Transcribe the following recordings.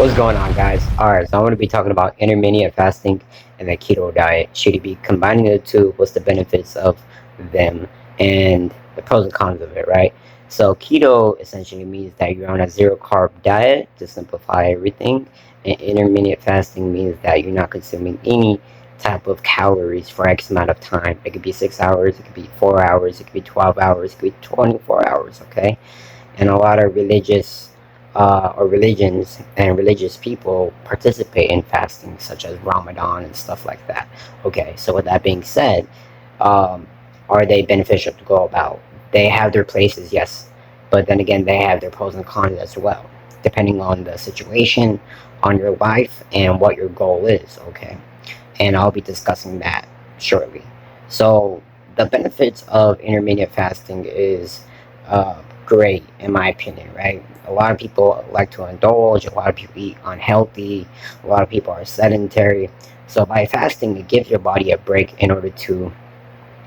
What's going on, guys? Alright, so I'm going to be talking about intermittent fasting and the keto diet. Should you be combining the two? What's the benefits of them and the pros and cons of it, right? So, keto essentially means that you're on a zero carb diet to simplify everything, and intermittent fasting means that you're not consuming any type of calories for X amount of time. It could be 6 hours, it could be 4 hours, it could be 12 hours, it could be 24 hours, okay? And a lot of or religions and religious people participate in fasting, such as Ramadan and stuff like that. Okay, so with that being said, um, are they beneficial to go about? They have their places, yes, but then again, they have their pros and cons as well, depending on the situation, on your life, and what your goal is. Okay, and I'll be discussing that shortly. So the benefits of intermittent fasting is great in my opinion, right? A lot of people like to indulge, a lot of people eat unhealthy, a lot of people are sedentary. So by fasting, it gives your body a break in order to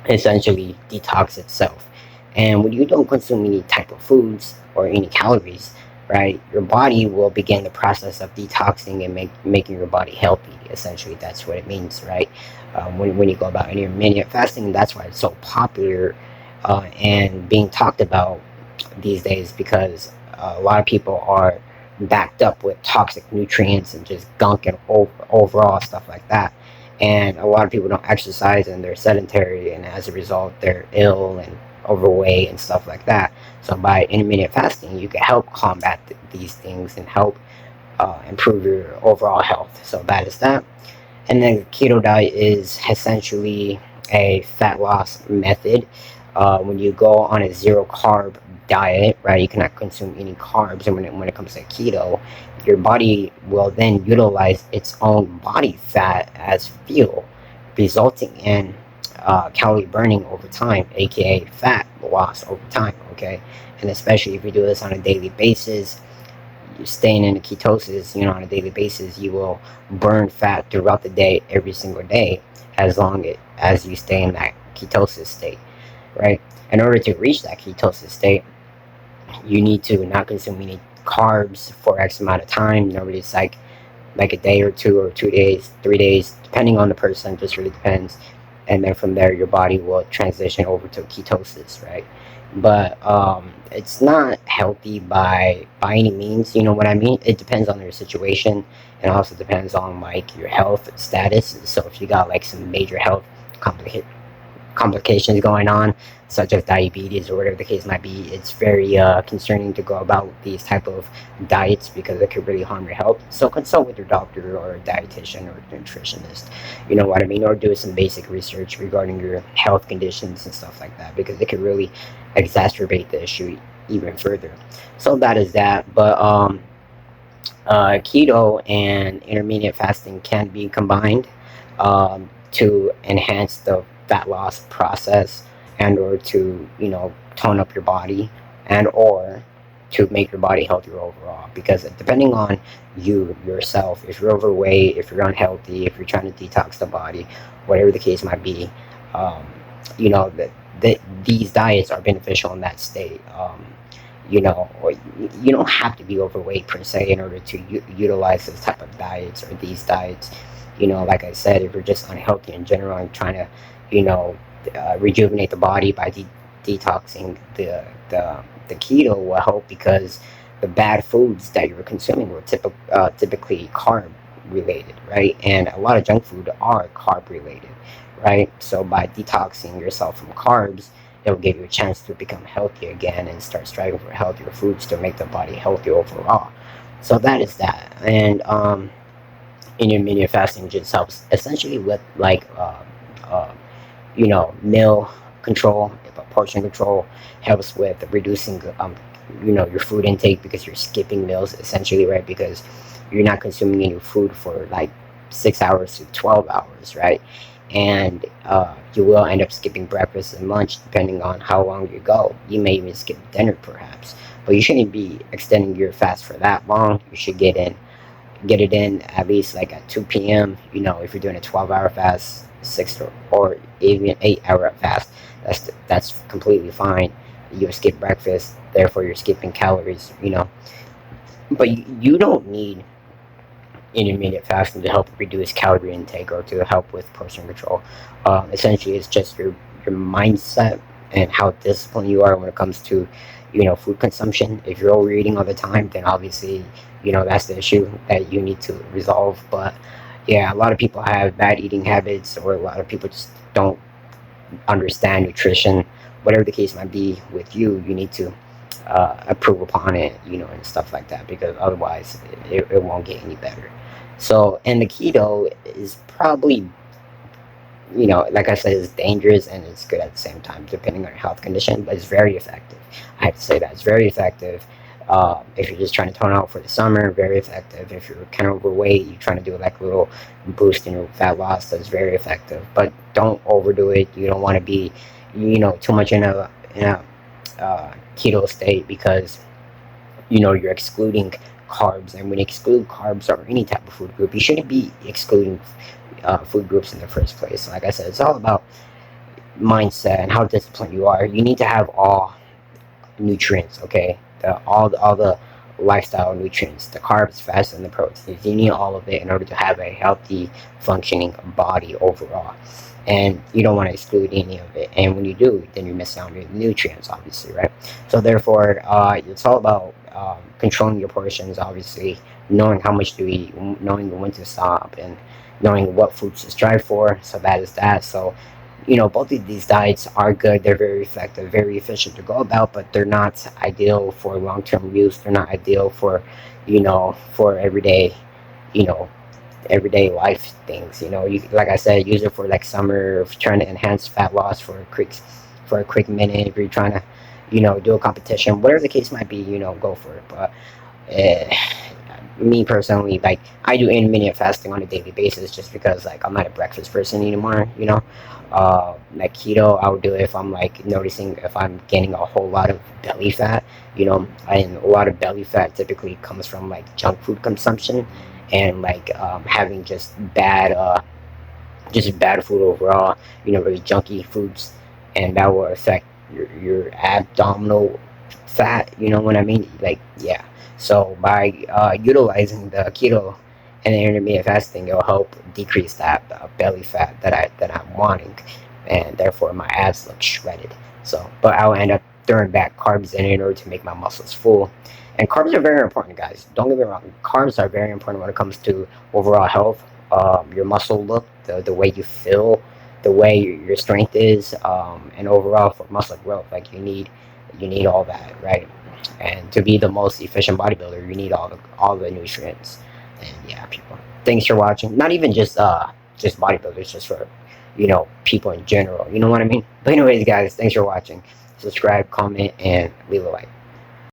essentially detox itself. And when you don't consume any type of foods or any calories, right, your body will begin the process of detoxing and making your body healthy. Essentially, that's what it means, right? When you go about intermittent fasting, that's why it's so popular and being talked about these days, because a lot of people are backed up with toxic nutrients and just gunk and overall stuff like that. And a lot of people don't exercise and they're sedentary, and as a result, they're ill and overweight and stuff like that. So by intermittent fasting, you can help combat these things and help improve your overall health. So that is that. And then the keto diet is essentially a fat loss method. When you go on a zero carb diet, right, you cannot consume any carbs. And when it comes to keto, your body will then utilize its own body fat as fuel, resulting in calorie burning over time, aka fat loss over time. Okay, and especially if you do this on a daily basis, you're staying in a ketosis, on a daily basis, you will burn fat throughout the day, every single day, as long as you stay in that ketosis state, right? In order to reach that ketosis state, you need to not consume any carbs for X amount of time. Normally, it's like a day or two, or 2 days, 3 days, depending on the person. Just really depends. And then from there, your body will transition over to ketosis, right? But it's not healthy by any means. You know what I mean? It depends on your situation, and also depends on like your health status. So if you got like some major health complications going on, such as diabetes or whatever the case might be, it's very concerning to go about these type of diets, because it could really harm your health. So consult with your doctor or a dietitian or a nutritionist, you know what I mean, or do some basic research regarding your health conditions and stuff like that, because it could really exacerbate the issue even further. So that is that. But keto and intermittent fasting can be combined to enhance the fat loss process, and or to tone up your body, and or to make your body healthier overall, because depending on yourself, if you're overweight, if you're unhealthy, if you're trying to detox the body, whatever the case might be, um, that these diets are beneficial in that state. Or you don't have to be overweight per se in order to utilize this type of diets or these diets. Like I said, if you're just unhealthy in general and trying to, you know, rejuvenate the body by detoxing, the keto will help, because the bad foods that you were consuming were typically carb related, right? And a lot of junk food are carb related, right? So by detoxing yourself from carbs, it will give you a chance to become healthy again and start striving for healthier foods to make the body healthy overall. So that is that. And intermittent fasting just helps essentially with like uh, meal control, portion control, helps with reducing your food intake, because you're skipping meals essentially, right? Because you're not consuming any food for like 6 hours to 12 hours, right? And you will end up skipping breakfast and lunch depending on how long you go. You may even skip dinner perhaps, but you shouldn't be extending your fast for that long. You should get it in at least like at 2 p.m. If you're doing a 12-hour fast, or even 8-hour fast, that's completely fine. You skip breakfast, therefore you're skipping calories. But you don't need intermittent fasting to help reduce calorie intake or to help with portion control. Essentially, it's just your mindset and how disciplined you are when it comes to, food consumption. If you're overeating all the time, then obviously, that's the issue that you need to resolve. But yeah, a lot of people have bad eating habits, or a lot of people just don't understand nutrition. Whatever the case might be with you, you need to improve upon it, and stuff like that, because otherwise it won't get any better. So, and the keto is probably, like I said, it's dangerous and it's good at the same time, depending on your health condition, but it's very effective. I have to say that it's very effective. If you're just trying to tone out for the summer, very effective. If you're kind of overweight, you're trying to do like a little boost in your fat loss, that's very effective. But don't overdo it. You don't want to be, too much in a keto state, because you're excluding carbs, and when you exclude carbs or any type of food group, you shouldn't be excluding food groups in the first place. Like I said, it's all about mindset and how disciplined you are. You need to have all nutrients, okay? All the lifestyle nutrients, the carbs, fats, and the proteins. You need all of it in order to have a healthy, functioning body overall. And you don't want to exclude any of it. And when you do, then you miss out on the nutrients, obviously, right? So therefore, it's all about controlling your portions, obviously, knowing how much to eat, knowing when to stop, and knowing what foods to strive for. So that is that. So both of these diets are good. They're very effective, very efficient to go about, but they're not ideal for long-term use. They're not ideal for, for you know, everyday life things. You, like I said, use it for like summer, if you're trying to enhance fat loss for a quick minute. If you're trying to, do a competition, whatever the case might be, go for it. But uh, me personally, like, I do intermittent fasting on a daily basis, just because like I'm not a breakfast person anymore. Like keto, I would do it if I'm like noticing if I'm gaining a whole lot of belly fat. And a lot of belly fat typically comes from like junk food consumption, and like having just bad food overall. Really junky foods, and that will affect your abdominal fat. You know what I mean? Like, yeah. So by utilizing the keto and the intermittent fasting, it'll help decrease that belly fat that I'm wanting, and therefore my abs look shredded. So, but I'll end up throwing back carbs in order to make my muscles full. And carbs are very important, guys. Don't get me wrong. Carbs are very important when it comes to overall health, your muscle look, the way you feel, the way your strength is, and overall for muscle growth. Like, you need all that, right? And to be the most efficient bodybuilder, you need all the nutrients. And yeah, people. Thanks for watching. Not even just bodybuilders, just for people in general. You know what I mean? But anyways, guys, thanks for watching. Subscribe, comment, and leave a like.